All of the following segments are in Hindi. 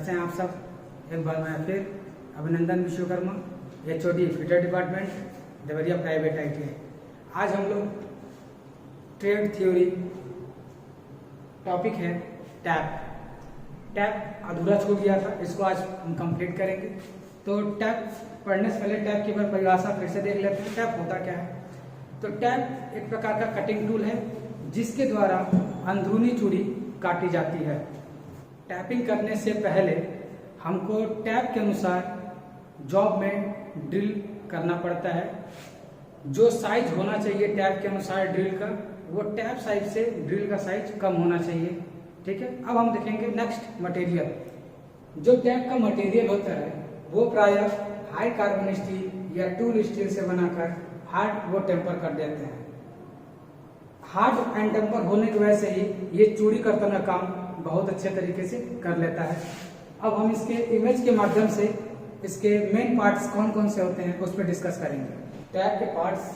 कैसे हैं आप सब। एक बार मैं फिर अभिनंदन Vishwakarma, HOD fitter department, Deoria private ITI। आज हम लोग ट्रेड थ्योरी टॉपिक है टैप अधूरा छूट गया था, इसको आज हम कंप्लीट करेंगे। तो टैप पढ़ने से पहले टैप की परिभाषा फिर से देख लेते हैं। टैप होता क्या है? तो टैप एक प्रकार का कटिंग टूल है जिसके द्वारा अंदरूनी चूड़ी काटी जाती है। टैपिंग करने से पहले हमको टैप के अनुसार जॉब में ड्रिल करना पड़ता है। जो साइज होना चाहिए टैप के अनुसार ड्रिल का, वो टैप साइज से ड्रिल का साइज कम होना चाहिए। ठीक है, अब हम देखेंगे नेक्स्ट मटेरियल। जो टैप का मटेरियल होता है वो प्रायः हाई कार्बन स्टील या टूल स्टील से बनाकर हार्ड वो टेम्पर कर देते हैं। हार्ड एंड टेम्पर होने की वजह से ही ये चूड़ी कर्तन का काम बहुत अच्छे तरीके से कर लेता है। अब हम इसके इमेज के माध्यम से इसके मेन पार्ट्स कौन कौन से होते हैं उस पर डिस्कस करेंगे। टैप के पार्ट्स,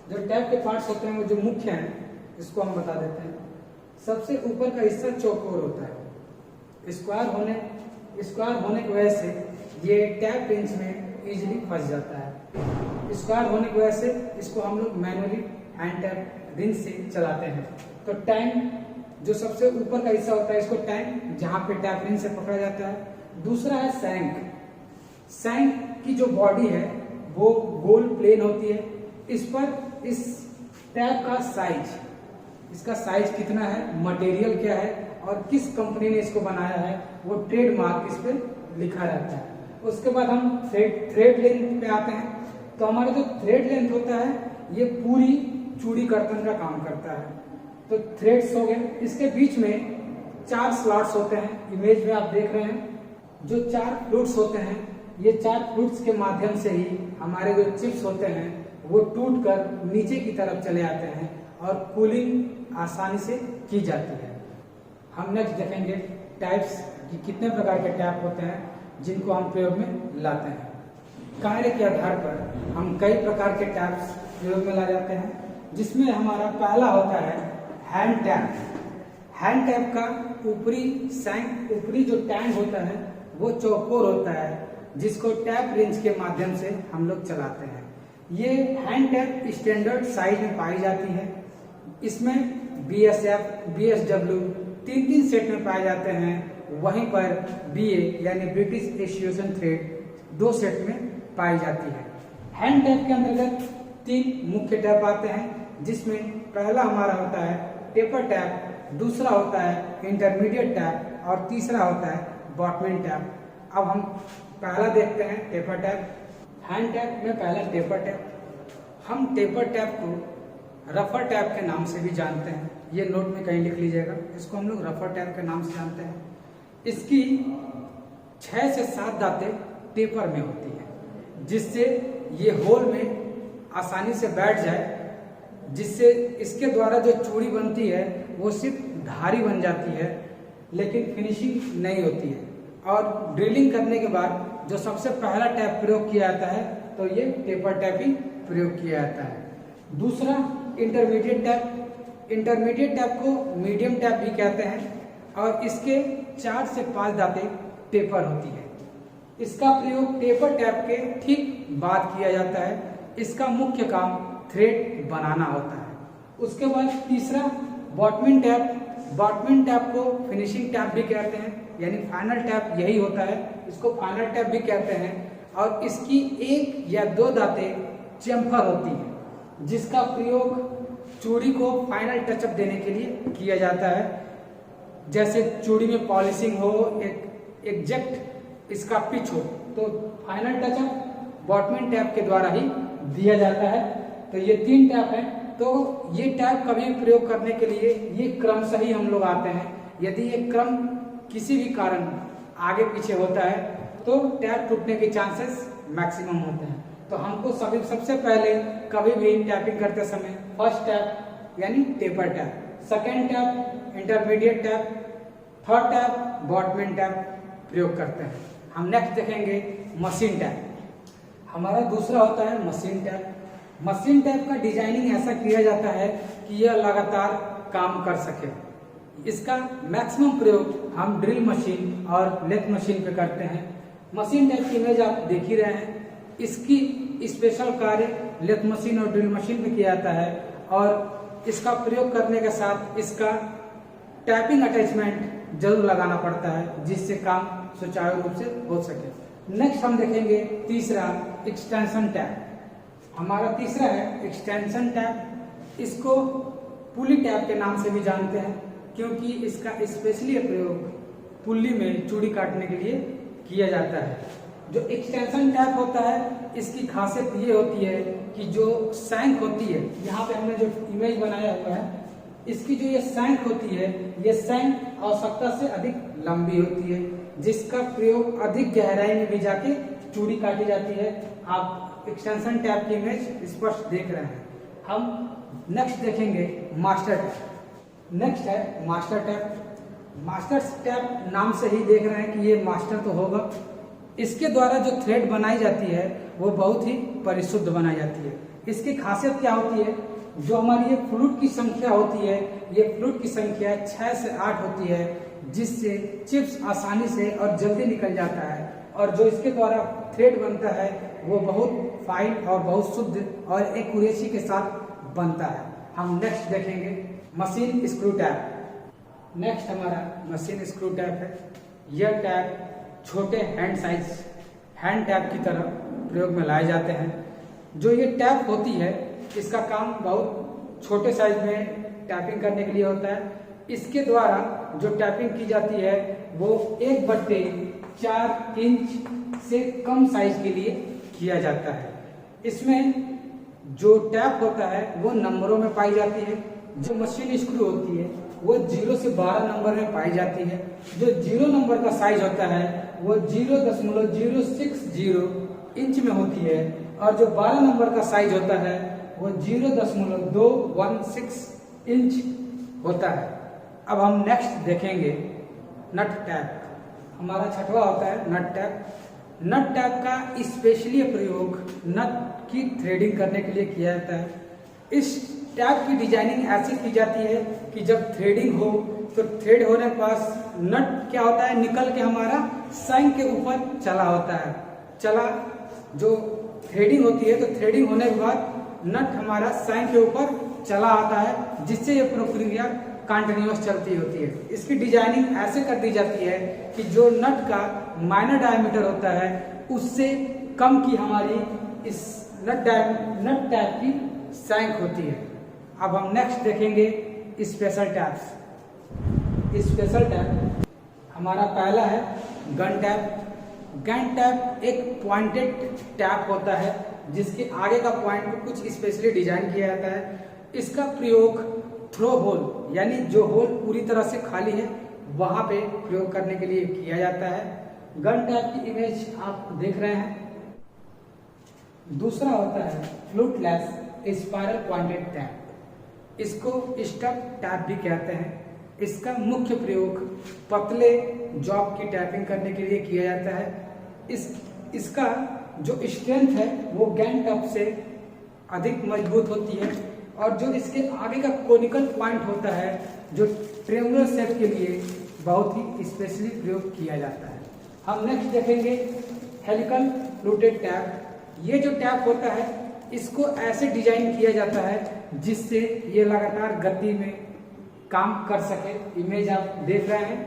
जो टैप के पार्ट्स होते हैं वो जो मुख्य हैं इसको हम बता देते हैं। सबसे ऊपर का हिस्सा चौकोर होता है। स्क्वायर होने की वजह से ये टैप रिंच में इजीली फंस जाता है। स्क्वायर होने की वजह से इसको हम लोग मैनुअली हैंड टैप रिंच से चलाते हैं। तो टैंक जो सबसे ऊपर का हिस्सा होता है इसको टैंक, जहां पे टैप रिंच से पकड़ा जाता है। दूसरा है सैंक की जो बॉडी है वो गोल प्लेन होती है। इस पर इस टैप का साइज, इसका साइज कितना है, मटेरियल क्या है और किस कंपनी ने इसको बनाया है, वो ट्रेडमार्क इस पे लिखा रहता है। उसके बाद हम थ्रेड लेंथ पे आते हैं। तो हमारा जो थ्रेड लेंथ होता है ये पूरी चूड़ी कर्तन का काम करता है। तो थ्रेड्स हो गए, इसके बीच में 4 स्लॉट्स होते हैं। इमेज में आप देख रहे हैं जो 4 फ्लूट्स होते हैं, ये 4 फ्लूट्स के माध्यम से ही हमारे जो चिप्स होते हैं वो टूट कर नीचे की तरफ चले आते हैं और कूलिंग आसानी से की जाती है। हम नेक्स्ट देखेंगे टाइप्स कि कितने प्रकार के टैप होते हैं जिनको हम प्रयोग में लाते हैं। कार्य के आधार पर हम कई प्रकार के टैप्स प्रयोग में ला जाते हैं, जिसमें हमारा पहला होता है हैंड टैप। हैंड टैप का ऊपरी जो टैंक होता है वो चौकोर होता है, जिसको टैप रिंच के माध्यम से हम लोग चलाते हैं। ये हैंड टैप स्टैंडर्ड साइज में पाई जाती है। इसमें BSF, BSW 3 सेट में पाए जाते हैं। वहीं पर BA यानी ब्रिटिश एसोसिएशन थ्रेड 2 सेट में पाई जाती है। हैंड टैप के अंतर्गत 3 मुख्य टैप आते हैं, जिसमें पहला हमारा होता है टेपर टैप, दूसरा होता है इंटरमीडिएट टैप और तीसरा होता है बॉटमिन टैप। अब हम पहला देखते हैं टेपर टैप। हैंड टैप में पहला टेपर टैप। हम टेपर टैप को रफर टैप के नाम से भी जानते हैं। ये नोट में कहीं लिख लीजिएगा, इसको हम लोग रफर टैप के नाम से जानते हैं। इसकी 6 से 7 दांतें टेपर में होती है, जिससे ये होल में आसानी से बैठ जाए, जिससे इसके द्वारा जो चूड़ी बनती है वो सिर्फ धारी बन जाती है, लेकिन फिनिशिंग नहीं होती है। और ड्रिलिंग करने के बाद जो सबसे पहला टैप प्रयोग किया जाता है तो ये टेपर टैप ही प्रयोग किया जाता है। दूसरा इंटरमीडिएट टैप। इंटरमीडिएट टैप को मीडियम टैप भी कहते हैं और इसके 4 से 5 दांतें टेपर होती है। इसका प्रयोग टेपर टैप के ठीक बाद किया जाता है। इसका मुख्य काम थ्रेड बनाना होता है। उसके बाद तीसरा बॉटमिन टैप। बॉटमिन टैप को फिनिशिंग टैप भी कहते हैं, यानी फाइनल टैप यही होता है, इसको फाइनल टैप भी कहते हैं। और इसकी 1 या 2 दांतें चेम्फर होती है, जिसका प्रयोग चूड़ी को फाइनल टचअप देने के लिए किया जाता है। जैसे चूड़ी में पॉलिशिंग हो, एक एग्जैक्ट इसका पिच हो, तो फाइनल टचअप बॉटमिन टैप के द्वारा ही दिया जाता है। तो ये 3 टैप हैं। तो ये टैप कभी प्रयोग करने के लिए ये क्रम सही हम लोग आते हैं। यदि ये क्रम किसी भी कारण आगे पीछे होता है तो टैप टूटने के चांसेस मैक्सिमम होते हैं। तो हमको सबसे पहले कभी भी टैपिंग करते समय फर्स्ट टैप यानी taper tap, second tap intermediate tap, third tap bottoming tap प्रयोग करते हैं। हम नेक्स्ट देखेंगे मशीन टैप। हमारा दूसरा होता है मशीन टैप। मशीन टैप का डिजाइनिंग ऐसा किया जाता है कि यह लगातार काम कर सके। इसका मैक्सिमम प्रयोग हम ड्रिल मशीन और लेथ मशीन पे करते हैं। मशीन टाइप की इमेज आप देख ही रहे हैं। इसकी स्पेशल कार्य लेथ मशीन और ड्रिल मशीन पे किया जाता है और इसका प्रयोग करने के साथ इसका टैपिंग अटैचमेंट जरूर लगाना पड़ता है जिससे काम सुचारू रूप से हो सके। नेक्स्ट हम देखेंगे तीसरा एक्सटेंशन टैप। हमारा तीसरा है एक्सटेंशन टैप। इसको पुली टैप के नाम से भी जानते हैं क्योंकि इसका स्पेशली प्रयोग पुल्ली में चूड़ी काटने के लिए किया जाता है। जो एक्सटेंशन टैप होता है इसकी खासियत ये होती है कि जो सैंक होती है, यहाँ पे हमने जो इमेज बनाया हुआ है, इसकी जो ये सैंक होती है, ये सैंक आवश्यकता से अधिक लंबी होती है जिसका प्रयोग अधिक गहराई में भी जाके चूड़ी काटी जाती है। आप एक्सटेंशन टैप की इमेज स्पष्ट देख रहे हैं। हम नेक्स्ट देखेंगे मास्टर टैप। नेक्स्ट है मास्टर टैप। मास्टर टैप नाम से ही देख रहे हैं कि ये मास्टर तो होगा। इसके द्वारा जो थ्रेड बनाई जाती है वो बहुत ही परिशुद्ध बनाई जाती है। इसकी खासियत क्या होती है, जो हमारी ये फ्लूट की संख्या होती है, ये फ्लूट की संख्या 6 से 8 होती है जिससे चिप्स आसानी से और जल्दी निकल जाता है और जो इसके द्वारा थ्रेड बनता है वो बहुत फाइन और बहुत शुद्ध और एक्यूरेसी के साथ बनता है। हम नेक्स्ट देखेंगे मशीन स्क्रू टैप। नेक्स्ट हमारा मशीन स्क्रू टैप है। यह टैप छोटे हैंड टैप की तरह प्रयोग में लाए जाते हैं। जो ये टैप होती है इसका काम बहुत छोटे साइज में टैपिंग करने के लिए होता है। इसके द्वारा जो टैपिंग की जाती है वो 1/4 इंच से कम साइज के लिए किया जाता है। इसमें जो टैप होता है वो नंबरों में पाई जाती है। जो मशीन स्क्रू होती है वो 0 से 12 नंबर में पाई जाती है। जो 0 नंबर का साइज होता है वो 0.060 इंच में होती है और जो 12 नंबर का साइज होता है वो 0.216 इंच होता है। अब हम नेक्स्ट देखेंगे नट टैप। हमारा छठवां होता है नट टैप। नट टैप का स्पेशली प्रयोग नट की थ्रेडिंग करने के लिए किया जाता है। इस टैप की डिजाइनिंग ऐसी की जाती है कि जब थ्रेडिंग हो तो थ्रेड होने के पास नट क्या होता है निकल के हमारा सैंक के ऊपर चला होता है। चला जो थ्रेडिंग होती है तो थ्रेडिंग होने के बाद नट हमारा सैंक के ऊपर चला आता है जिससे ये प्रक्रिया कंटिन्यूअस चलती होती है। इसकी डिजाइनिंग ऐसे कर दी जाती है कि जो नट का माइनर डायमीटर होता है उससे कम की हमारी इस नट टैप की सैंक होती है। अब हम नेक्स्ट देखेंगे स्पेशल टैप्स। स्पेशल टैप हमारा पहला है गन टैप। गन टैप एक पॉइंटेड टैप होता है जिसके आगे का पॉइंट को कुछ स्पेशली डिजाइन किया जाता है। इसका प्रयोग थ्रो होल यानी जो होल पूरी तरह से खाली है वहां पे प्रयोग करने के लिए किया जाता है। गन टैप की इमेज आप देख रहे हैं। दूसरा होता है फ्लूटलेस स्पाइरल पॉइंटेड टैप। इसको स्टक टैप भी कहते हैं। इसका मुख्य प्रयोग पतले जॉब की टैपिंग करने के लिए किया जाता है। इसका जो स्ट्रेंथ है वो गन टैप से अधिक मजबूत होती है और जो इसके आगे का कोनिकल पॉइंट होता है जो ट्रेंगुलर शेप के लिए बहुत ही स्पेशली प्रयोग किया जाता है। हम नेक्स्ट देखेंगे हेलिकल फ्लूटेड टैप। ये जो टैप होता है इसको ऐसे डिजाइन किया जाता है जिससे ये लगातार गति में काम कर सके। इमेज आप देख रहे हैं।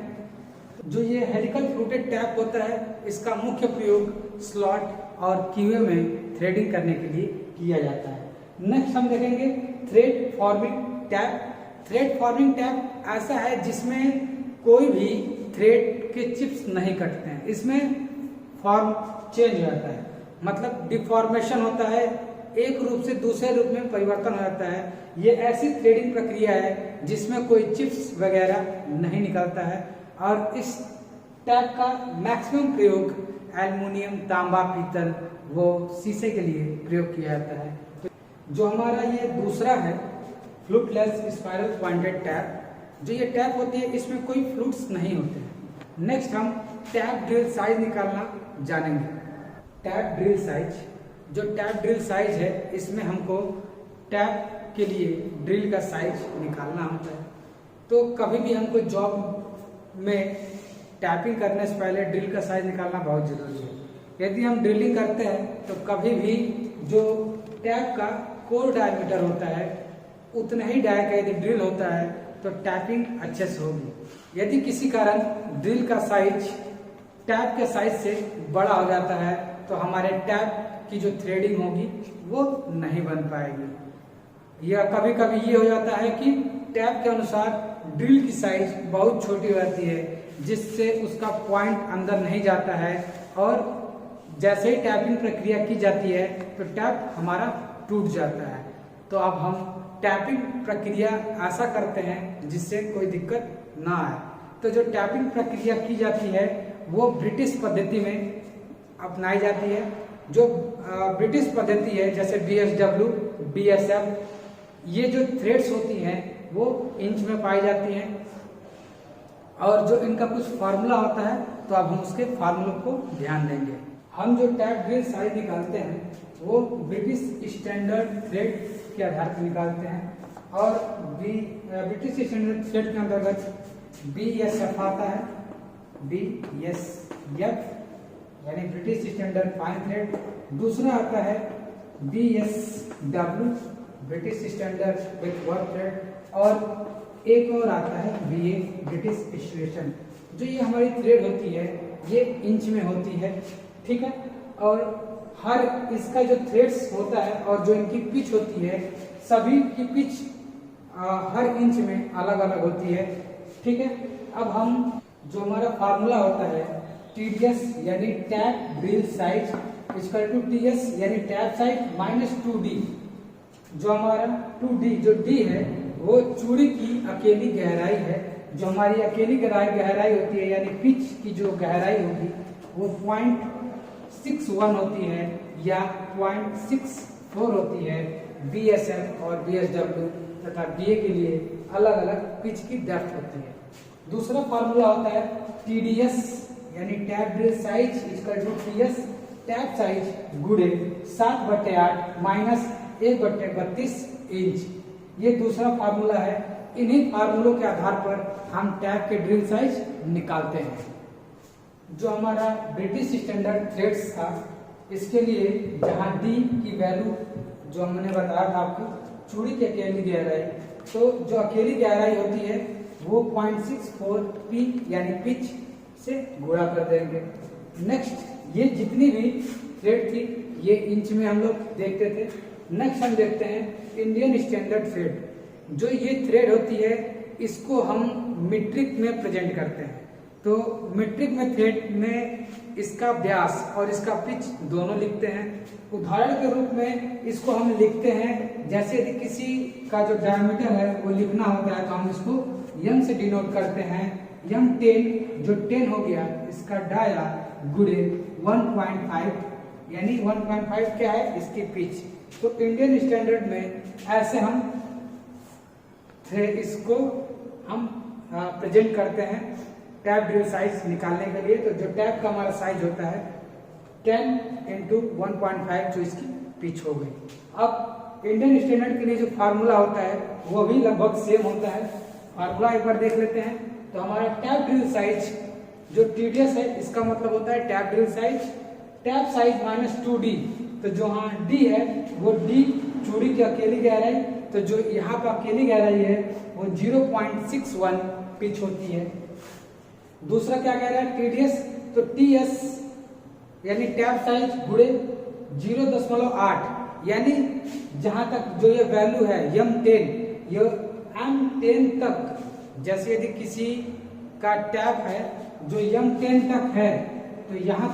जो ये हेलिकल फ्लूटेड टैप होता है इसका मुख्य प्रयोग स्लॉट और कीवे में थ्रेडिंग करने के लिए किया जाता है। नेक्स्ट हम देखेंगे thread forming tap. Thread forming tap ऐसा है जिसमें कोई भी थ्रेड के चिप्स नहीं कटते हैं। इसमें फॉर्म चेंज हो जाता है, मतलब डिफॉर्मेशन होता है, एक रूप से दूसरे रूप में परिवर्तन हो जाता है। ये ऐसी थ्रेडिंग प्रक्रिया है जिसमें कोई चिप्स वगैरह नहीं निकलता है और इस टैप का मैक्सिमम प्रयोग एल्युमिनियम, तांबा, पीतल वो शीशे के लिए प्रयोग किया जाता है। जो हमारा ये दूसरा है फ्लूटलेस स्पाइरल पॉइंटेड टैप। जो ये टैप होती है इसमें कोई फ्लूट्स नहीं होते हैं। नेक्स्ट हम टैप ड्रिल साइज निकालना जानेंगे। टैप ड्रिल साइज, जो टैप ड्रिल साइज है इसमें हमको टैप के लिए ड्रिल का साइज निकालना होता है। तो कभी भी हमको जॉब में टैपिंग करने से पहले ड्रिल का साइज निकालना बहुत जरूरी है। यदि हम ड्रिलिंग करते हैं तो कभी भी जो टैप का कोर डायमीटर होता है उतना ही डाया का यदि ड्रिल होता है तो टैपिंग अच्छे से होगी। यदि किसी कारण ड्रिल का साइज टैप के साइज से बड़ा हो जाता है तो हमारे टैप की जो थ्रेडिंग होगी वो नहीं बन पाएगी। या कभी कभी ये हो जाता है कि टैप के अनुसार ड्रिल की साइज बहुत छोटी हो जाती है जिससे उसका पॉइंट अंदर नहीं जाता है और जैसे ही टैपिंग प्रक्रिया की जाती है तो टैप हमारा टूट जाता है। तो अब हम टैपिंग प्रक्रिया ऐसा करते हैं जिससे कोई दिक्कत ना आए। तो जो टैपिंग प्रक्रिया की जाती है वो ब्रिटिश पद्धति में अपनाई जाती है। जो ब्रिटिश पद्धति है जैसे BSW, BSF, ये जो थ्रेड्स होती हैं वो इंच में पाई जाती हैं और जो इनका कुछ फार्मूला होता है तो अब हम उसके फार्मूलों को ध्यान देंगे। हम जो टैप ड्रिल साइज निकालते हैं वो ब्रिटिश स्टैंडर्ड थ्रेड के आधार पर निकालते हैं और ब्रिटिश स्टैंडर्ड थ्रेड के अंतर्गत BSF आता है, BSF यानी ब्रिटिश स्टैंडर्ड फाइन थ्रेड। दूसरा आता है BSW, British standard with work thread, और एक और आता है BA, ब्रिटिश स्ट्रेशन। जो ये हमारी थ्रेड होती है ये इंच में होती है, ठीक है। और हर इसका जो थ्रेड्स होता है और जो इनकी पिच होती है सभी की पिच हर इंच में अलग अलग होती है, ठीक है। अब हम जो हमारा फार्मूला होता है TDS यानी tap drill size equal to TS यानी टैप साइज माइनस 2D। जो हमारा 2D जो D है वो चूड़ी की अकेली गहराई है। जो हमारी अकेली गहराई होती है यानी पिच की जो गहराई होगी वो 0.61 होती है या 0.64 होती है। BSF और BSW तथा BA के लिए अलग अलग पिच की डेप्थ होती है। दूसरा फार्मूला होता है TDS यानी tap drill size equal to TS tap size गुणे 7/8 माइनस 1/32 इंच। ये दूसरा फार्मूला है। इन्हीं फार्मूलों के आधार पर हम टैप के ड्रिल साइज निकालते हैं। जो हमारा ब्रिटिश स्टैंडर्ड थ्रेड्स था इसके लिए जहां D की वैल्यू जो हमने बताया था आपको चूड़ी की अकेली गहराई, तो जो अकेली गहराई होती है वो 0.64 P यानी पिच से गुणा कर देंगे। नेक्स्ट ये जितनी भी थ्रेड थी ये इंच में हम लोग देखते थे। नेक्स्ट हम देखते हैं इंडियन स्टैंडर्ड थ्रेड। जो ये थ्रेड होती है इसको हम मीट्रिक में प्रेजेंट करते हैं। तो मीट्रिक में थ्रेड में इसका व्यास और इसका पिच दोनों लिखते हैं। उदाहरण के रूप में इसको हम लिखते हैं जैसे यदि किसी का जो डायमीटर है वो लिखना होता है तो हम इसको m से डिनोट करते हैं। M10 जो 10 हो गया इसका डाया गुणे 1.5 यानी 1.5 क्या है इसकी पिच। तो इंडियन स्टैंडर्ड में ऐसे हम इसको हम प्रेजेंट करते हैं टैप ड्रिल साइज निकालने के लिए। तो जो टैप का हमारा साइज होता है 10 into 1.5 जो इसकी पिच हो गई। अब इंडियन स्टैंडर्ड के लिए जो फार्मूला होता है वो भी लगभग सेम होता है। फार्मूला एक बार देख लेते हैं। तो हमारा टैप ड्रिल साइज जो TDS है इसका मतलब होता है tap drill size tap size minus 2D। तो जो हाँ D है वो D चूड़ी की अकेली गहराई, तो जो यहाँ पर अकेली गहराई है वो 0.61 पिच होती है। दूसरा क्या कह रहा है TDS, तो TS यानी टैप साइज गुणे 0.8 यानी जहां तक जो ये वैल्यू है M10 ये M10 तक। जैसे यदि किसी का टैप है जो M10 तक है तो यहाँ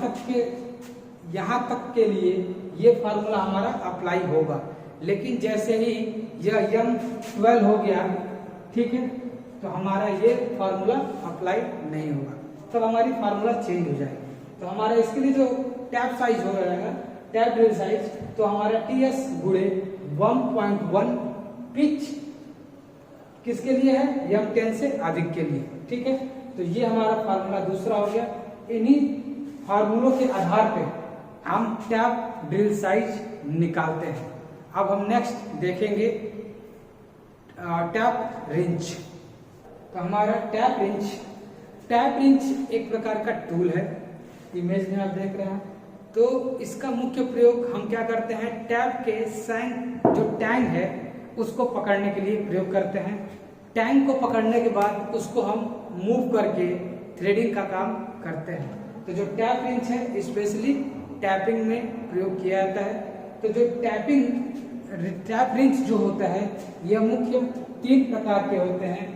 तक के लिए ये फार्मूला हमारा अप्लाई होगा। लेकिन जैसे ही यह M12 हो गया, ठीक है, तो हमारा ये फार्मूला अप्लाई नहीं होगा, तब हमारी फार्मूला चेंज हो जाएगी। तो हमारा इसके लिए जो टैप साइज हो जाएगा टैप ड्रिल साइज, तो हमारा TS गुणे 1.1 पिच किसके लिए है M10 से अधिक के लिए, ठीक है। तो ये हमारा फार्मूला दूसरा हो गया। इन्हीं फार्मूलों के आधार पे हम टैप ड्रिल साइज निकालते हैं। अब हम नेक्स्ट देखेंगे टैप रेंज। तो हमारा टैप टैप रिंच एक प्रकार का टूल है, इमेज में आप देख रहे हैं। तो इसका मुख्य प्रयोग हम क्या करते हैं, टैप के सैंक जो टैंक है उसको पकड़ने के लिए प्रयोग करते हैं। टैंक को पकड़ने के बाद उसको हम मूव करके थ्रेडिंग का काम करते हैं। तो जो टैप रिंच है स्पेशली टैपिंग में प्रयोग किया जाता है। तो जो टैप रिंच जो होता है यह मुख्य 3 प्रकार के होते हैं।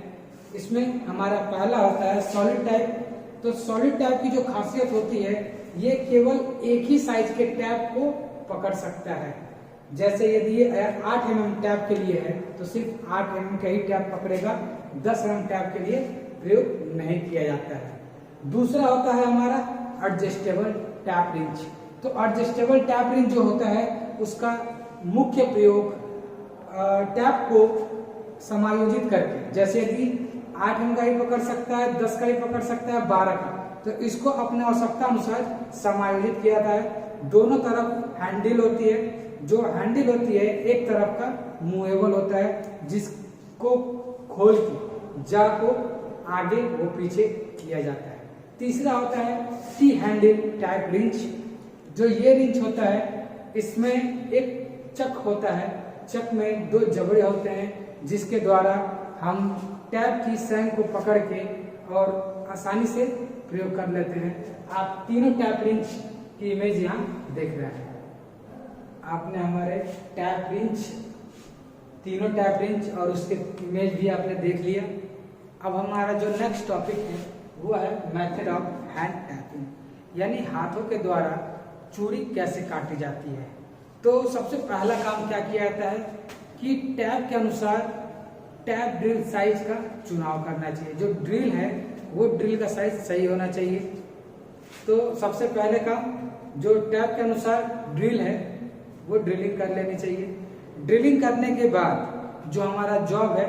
इसमें हमारा पहला होता है सॉलिड टैप। तो सॉलिड टैप की जो खासियत होती है ये केवल एक ही साइज के टैप को पकड़ सकता है। जैसे यदि ये 8 mm टैप के लिए है तो सिर्फ 8 mm का ही टैप पकड़ेगा, 10 mm टैप के लिए प्रयोग नहीं किया जाता है। दूसरा होता है हमारा एडजस्टेबल टैप रिंच। तो एडजस्टेबल टैप रिंच जो होता है उसका मुख्य प्रयोग टैप को समायोजित करके, जैसे यदि 8 mm का ही पकड़ सकता है, 10 का ही पकड़ सकता है, 12 का, तो इसको अपने आवश्यकता अनुसार समायोजित किया जाता है। दोनों तरफ हैंडल होती है, जो हैंडल होती है एक तरफ का मूवेबल होता है जिसको खोल के जा को आगे वो पीछे किया जाता है। तीसरा होता है टी हैंडल टैप रिंच। जो ये रिंच होता है इसमें एक चक होता है, चक में 2 जबड़े होते हैं जिसके द्वारा हम टैप की सैंक को पकड़ के और आसानी से प्रयोग कर लेते हैं। आप तीनों टैप रिंच की इमेज यहाँ देख रहे हैं। आपने हमारे टैप रिंच, तीनों टैप रिंच और उसके इमेज भी आपने देख लिया। अब हमारा जो नेक्स्ट टॉपिक है वो है मेथड ऑफ हैंड टैपिंग, यानी हाथों के द्वारा चूड़ी कैसे काटी जाती है। तो सबसे पहला काम क्या किया जाता है कि टैप के अनुसार टैप ड्रिल साइज का चुनाव करना चाहिए। जो ड्रिल है वो ड्रिल का साइज सही होना चाहिए। तो सबसे पहले काम जो टैप के अनुसार ड्रिल है वो ड्रिलिंग कर लेनी चाहिए। ड्रिलिंग करने के बाद जो हमारा जॉब है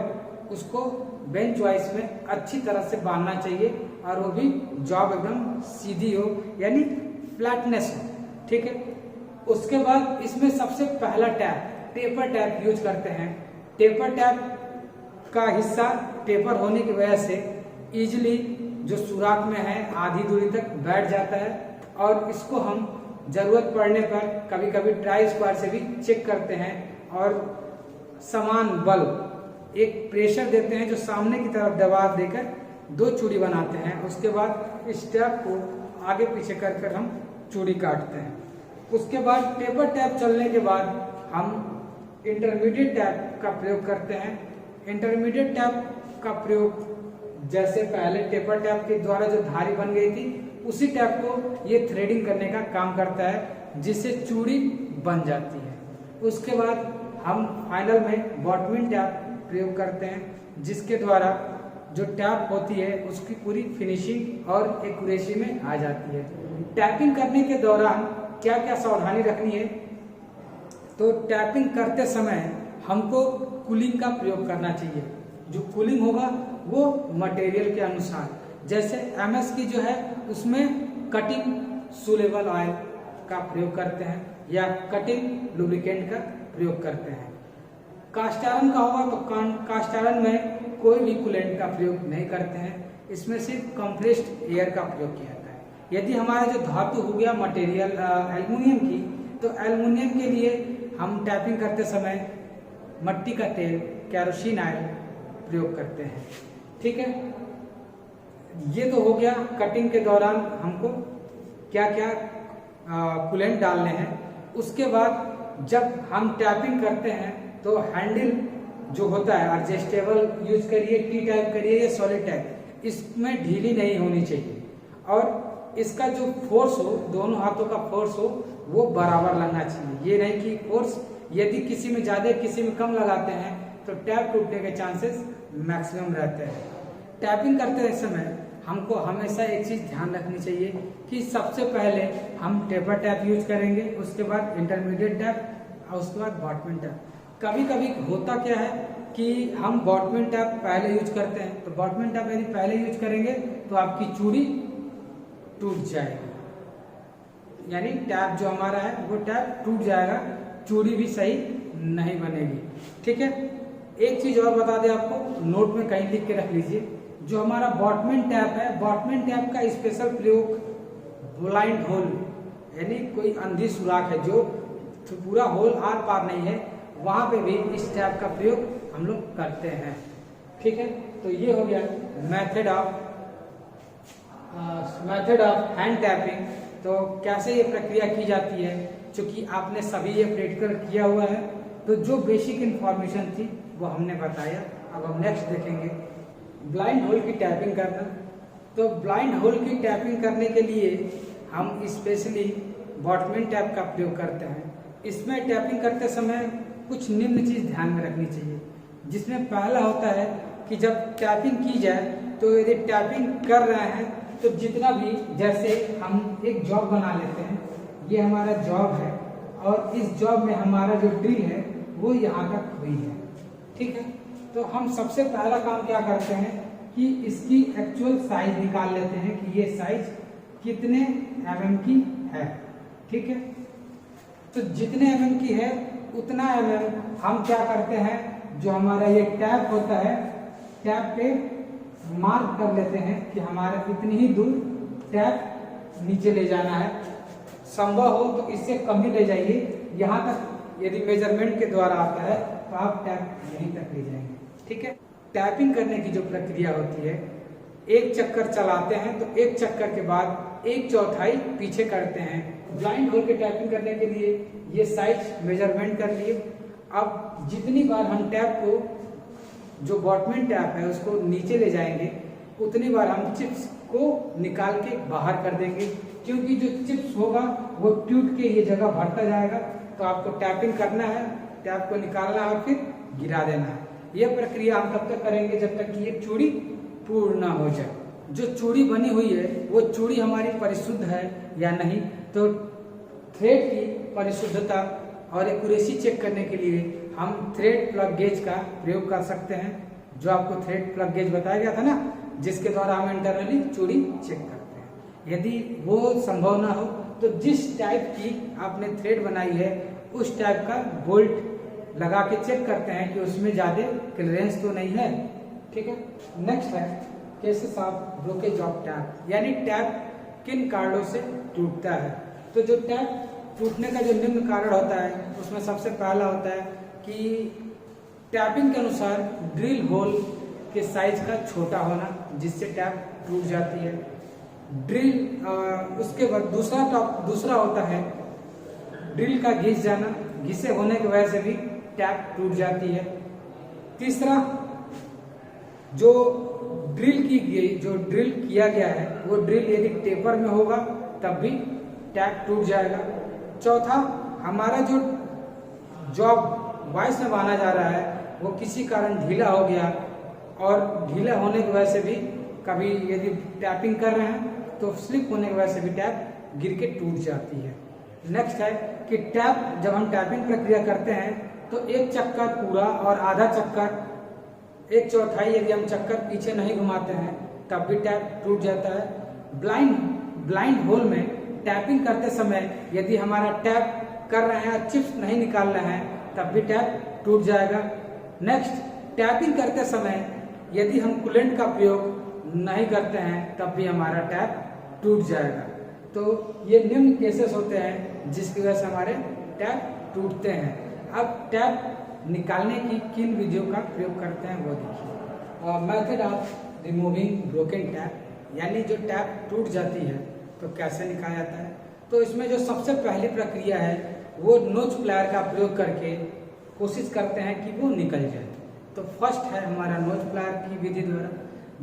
उसको बेंच वाइज में अच्छी तरह से बांधना चाहिए और वो भी जॉब एकदम सीधी हो, यानी फ्लैटनेस हो, ठीक है। उसके बाद इसमें सबसे पहला टैप टेपर टैप यूज करते हैं। टेपर टैप का हिस्सा टेपर होने की वजह से इजीली जो सुराख में है आधी दूरी तक बैठ जाता है और इसको हम जरूरत पड़ने पर कभी कभी ट्राई स्क्वायर से भी चेक करते हैं और समान बल एक प्रेशर देते हैं जो सामने की तरफ दबाव देकर 2 चूड़ी बनाते हैं। उसके बाद इस टैप को आगे पीछे कर कर हम चूड़ी काटते हैं। उसके बाद टेपर टैप चलने के बाद हम इंटरमीडिएट टैप का प्रयोग करते हैं। इंटरमीडिएट टैप का प्रयोग जैसे पहले टेपर टैप के द्वारा जो धारी बन गई थी उसी टैप को ये थ्रेडिंग करने का काम करता है जिससे चूड़ी बन जाती है। उसके बाद हम फाइनल में बॉटमिन टैप प्रयोग करते हैं जिसके द्वारा जो टैप होती है उसकी पूरी फिनिशिंग और एक्यूरेसी में आ जाती है। टैपिंग करने के दौरान क्या क्या सावधानी रखनी है, तो टैपिंग करते समय हमको कूलिंग का प्रयोग करना चाहिए। जो कूलिंग होगा वो मटेरियल के अनुसार, जैसे एमएस की जो है उसमें कटिंग सूलेबल ऑयल का प्रयोग करते हैं या कटिंग लुब्रिकेंट का प्रयोग करते हैं। कास्ट आयरन का होगा तो कास्ट आयरन में कोई भी कूलेंट का प्रयोग नहीं करते हैं, इसमें सिर्फ कंप्रेस्ड एयर का प्रयोग किया जाता है। यदि हमारा जो धातु हो गया मटेरियल एल्युमिनियम की, तो एल्युमिनियम के लिए हम टैपिंग करते समय मट्टी का तेल कैरोसिन ऑयल प्रयोग करते हैं, ठीक है। ये तो हो गया कटिंग के दौरान हमको क्या क्या कूलेंट डालने हैं। उसके बाद जब हम टैपिंग करते हैं तो हैंडल जो होता है एडजस्टेबल यूज करिए, टी टाइप करिए या सॉलिड टाइप, इसमें ढीली नहीं होनी चाहिए और इसका जो फोर्स हो, दोनों हाथों का फोर्स हो, वो बराबर लगना चाहिए। ये नहीं कि फोर्स यदि किसी में ज्यादा किसी में कम लगाते हैं तो टैप टूटने के चांसेस मैक्सिमम रहते हैं। टैपिंग करते समय हमको हमेशा एक चीज ध्यान रखनी चाहिए कि सबसे पहले हम टेपर टैप यूज करेंगे, उसके बाद इंटरमीडिएट टैप और उसके बाद बॉटमिन टैप। कभी कभी होता क्या है कि हम बॉटमिन टैप पहले यूज करते हैं, तो बॉटमिन टैप यदि पहले यूज करेंगे तो आपकी चूड़ी टूट जाएगी, यानी टैप जो हमारा है वो टैप टूट जाएगा, चूड़ी भी सही नहीं बनेगी, ठीक है। एक चीज और बता दें आपको, नोट में कहीं लिख के रख लीजिए, जो हमारा बॉटमैन टैप है, बॉटमैन टैप का स्पेशल प्रयोग ब्लाइंड होल यानी कोई अंधी सुराख है जो पूरा होल आर पार नहीं है, वहां पे भी इस टैप का प्रयोग हम लोग करते हैं। ठीक है, तो ये हो गया मेथड ऑफ हैंड टैपिंग। तो कैसे ये प्रक्रिया की जाती है, क्योंकि आपने सभी ये प्रैक्टिकल किया हुआ है, तो जो बेसिक इंफॉर्मेशन थी वो हमने बताया। अब हम नेक्स्ट देखेंगे ब्लाइंड होल की टैपिंग करना। तो ब्लाइंड होल की टैपिंग करने के लिए हम स्पेशली बॉटमैन टैप का प्रयोग करते हैं। इसमें टैपिंग करते समय कुछ निम्न चीज ध्यान में रखनी चाहिए, जिसमें पहला होता है कि जब टैपिंग की जाए तो यदि टैपिंग कर रहे हैं तो जितना भी, जैसे हम एक जॉब बना लेते हैं, ये हमारा जॉब है और इस जॉब में हमारा जो ड्रिल है वो यहाँ तक हुई है। ठीक है, तो हम सबसे पहला काम क्या करते हैं कि इसकी एक्चुअल साइज निकाल लेते हैं कि ये साइज कितने mm की है। ठीक है, तो जितने mm की है उतना mm हम क्या करते हैं, जो हमारा ये टैप होता है, टैप पे मार्क कर लेते हैं कि हमारा इतनी ही दूर टैप नीचे ले जाना है। संभव हो तो इससे कम ही ले जाइए, यहाँ तक यदि मेजरमेंट के द्वारा आता है तो आप टैप यहीं तक ले जाएंगे। ठीक है, टैपिंग करने की जो प्रक्रिया होती है, एक चक्कर चलाते हैं तो एक चक्कर के बाद एक चौथाई पीछे करते हैं। ब्लाइंड होल के टैपिंग करने के लिए ये साइज मेजरमेंट कर लिए। अब जितनी बार हम टैप को, जो बॉटमैन टैप है, उसको नीचे ले जाएंगे, उतनी बार हम चिप्स को निकाल के बाहर कर देंगे, क्योंकि जो चिप्स होगा वो ट्यूब के ये जगह भरता जाएगा। तो आपको टैपिंग करना है, टैप को निकालना है और फिर गिरा देना है। यह प्रक्रिया हम तब तक करेंगे जब तक कि ये चूड़ी पूर्ण ना हो जाए। जो चूड़ी बनी हुई है वो चूड़ी हमारी परिशुद्ध है या नहीं, तो थ्रेड की परिशुद्धता और एक्यूरेसी चेक करने के लिए हम थ्रेड प्लग गेज का प्रयोग कर सकते हैं, जो आपको थ्रेड प्लग गेज बताया गया था ना, जिसके द्वारा हम इंटरनली चूड़ी चेक करते हैं। यदि वो संभव ना हो तो जिस टाइप की आपने थ्रेड बनाई है उस टाइप का बोल्ट लगा के चेक करते हैं कि उसमें ज्यादा क्लियरेंस तो नहीं है। ठीक है, नेक्स्ट है cases of brokerage of tap, यानी टैप किन कारणों से टूटता है। तो जो टैप टूटने का जो निम्न कारण होता है उसमें सबसे पहला होता है कि टैपिंग के अनुसार ड्रिल होल के साइज का छोटा होना, जिससे टैप टूट जाती है। ड्रिल उसके बाद दूसरा होता है ड्रिल का घिस जाना, घिसे होने की वजह से भी टैप टूट जाती है। तीसरा, जो ड्रिल किया गया है वो ड्रिल यदि टेपर में होगा तब भी टैप टूट जाएगा। चौथा, हमारा जो जॉब वाइस में बांधा जा रहा है वो किसी कारण ढीला हो गया, और ढीला होने की वजह से भी कभी यदि टैपिंग कर रहे हैं तो स्लिप होने की वजह से भी टैप गिर के टूट जाती है। नेक्स्ट है कि टैप, जब हम टैपिंग प्रक्रिया करते हैं तो एक चक्कर पूरा और आधा चक्कर, एक चौथाई यदि हम चक्कर पीछे नहीं घुमाते हैं तब भी टैप टूट जाता है। ब्लाइंड होल में टैपिंग करते समय यदि हमारा टैप कर रहे हैं, चिप्स नहीं निकाल रहे हैं, तब भी टैप टूट जाएगा। नेक्स्ट, टैपिंग करते समय यदि हम कूलेंट का प्रयोग नहीं करते हैं तब भी हमारा टैप टूट जाएगा। तो ये निम्न केसेस होते हैं जिसकी वजह से हमारे टैप टूटते हैं। अब टैप निकालने की किन विधियों का प्रयोग करते हैं वो देखिए। Method of removing broken tap, यानी जो टैप टूट जाती है तो कैसे निकाला जाता है। तो इसमें जो सबसे पहली प्रक्रिया है वो नोच प्लायर का प्रयोग करके कोशिश करते हैं कि वो निकल जाए। तो फर्स्ट है हमारा नोच प्लायर की विधि द्वारा।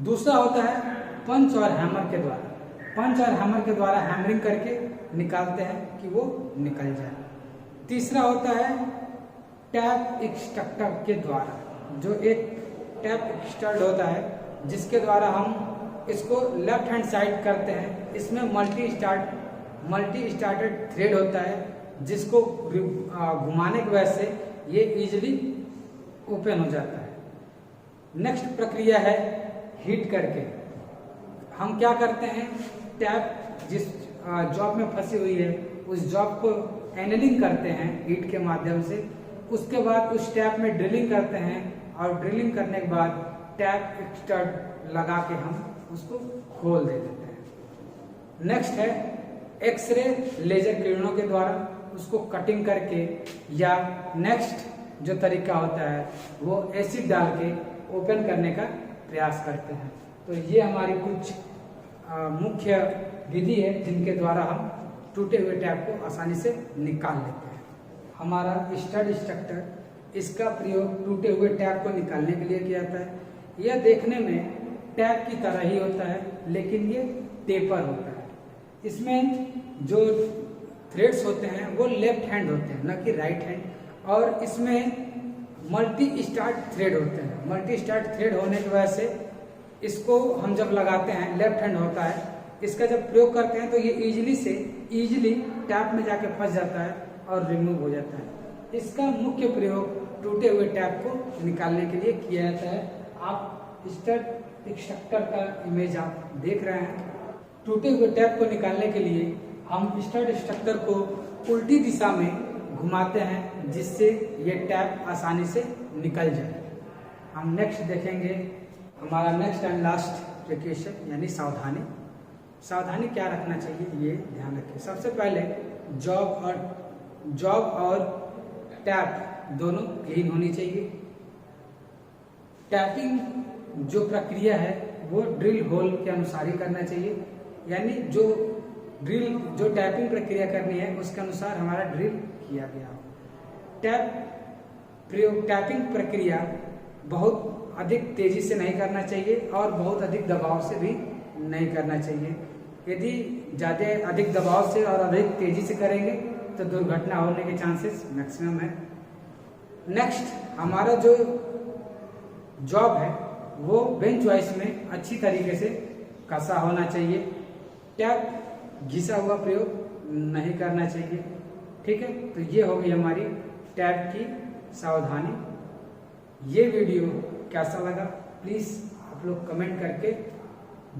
दूसरा होता है पंच और हैमर के द्वारा। पंच और हैमर के द्वारा हैमरिंग करके निकालते हैं कि वो निकल जाए। तीसरा होता है टैप एक्सट्रैक्टर के द्वारा, जो एक टैप एक्सट्रैक्ट होता है जिसके द्वारा हम इसको लेफ्ट हैंड साइड करते हैं। इसमें मल्टी स्टार्टेड थ्रेड होता है जिसको घुमाने की वजह से ये इजीली ओपन हो जाता है। नेक्स्ट प्रक्रिया है हीट करके। हम क्या करते हैं, टैप जिस जॉब में फंसी हुई है उस जॉब को एनलिंग करते हैं हीट के माध्यम से। उसके बाद उस टैप में ड्रिलिंग करते हैं और ड्रिलिंग करने के बाद टैप लगा के हम उसको खोल दे देते हैं। नेक्स्ट है एक्सरे लेजर किरणों के द्वारा उसको कटिंग करके, या नेक्स्ट जो तरीका होता है वो एसिड डाल के ओपन करने का प्रयास करते हैं। तो ये हमारी कुछ मुख्य विधि है जिनके द्वारा हम टूटे हुए टैप को आसानी से निकाल लेते हैं। हमारा स्टड स्ट्रक्चर इसका प्रयोग टूटे हुए टैप को निकालने के लिए किया जाता है। यह देखने में टैप की तरह ही होता है, लेकिन ये टेपर होता है। इसमें जो थ्रेड्स होते हैं वो लेफ्ट हैंड होते हैं, न कि राइट हैंड, और इसमें मल्टी स्टार्ट थ्रेड होते हैं। मल्टी स्टार्ट थ्रेड होने की वजह से इसको हम जब लगाते हैं, लेफ्ट हैंड होता है, इसका जब प्रयोग करते हैं तो ये इजीली टैप में जाके फंस जाता है और रिमूव हो जाता है। इसका मुख्य प्रयोग टूटे हुए टैप को निकालने के लिए किया जाता है। आप स्टड स्ट्रक्चर का इमेज आप देख रहे हैं। टूटे हुए टैप को निकालने के लिए हम स्टड स्ट्रक्चर को उल्टी दिशा में घुमाते हैं, जिससे ये टैप आसानी से निकल जाए। हम नेक्स्ट देखेंगे हमारा नेक्स्ट एंड लास्ट प्रिकॉशन यानी सावधानी। सावधानी क्या रखना चाहिए ये ध्यान रखें। सबसे पहले जॉब और टैप दोनों क्लीन होनी चाहिए। टैपिंग जो प्रक्रिया है वो ड्रिल होल के अनुसार ही करना चाहिए, यानी जो टैपिंग प्रक्रिया करनी है उसके अनुसार हमारा ड्रिल किया गया हो। टैपिंग प्रक्रिया बहुत अधिक तेजी से नहीं करना चाहिए और बहुत अधिक दबाव से भी नहीं करना चाहिए। यदि ज़्यादा अधिक दबाव से और अधिक तेजी से करेंगे तो दुर्घटना होने के चांसेस मैक्सिमम है। नेक्स्ट हमारा जो जॉब है वो बेंच वाइज में अच्छी तरीके से कसा होना चाहिए। टैप घिसा हुआ प्रयोग नहीं करना चाहिए। ठीक है, तो ये हो गई हमारी टैप की सावधानी। ये वीडियो कैसा लगा प्लीज़ आप लोग कमेंट करके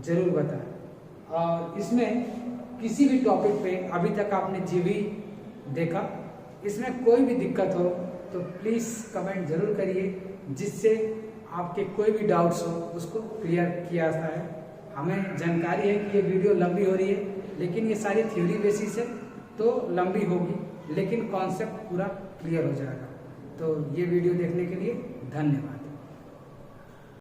ज़रूर बताएं, और इसमें किसी भी टॉपिक पे अभी तक आपने जो भी देखा इसमें कोई भी दिक्कत हो तो प्लीज़ कमेंट ज़रूर करिए, जिससे आपके कोई भी डाउट्स हो उसको क्लियर किया जाता है। हमें जानकारी है कि ये वीडियो लंबी हो रही है, लेकिन ये सारी थ्योरी बेसिस है तो लंबी होगी, लेकिन कॉन्सेप्ट पूरा क्लियर हो जाएगा। तो ये वीडियो देखने के लिए धन्यवाद।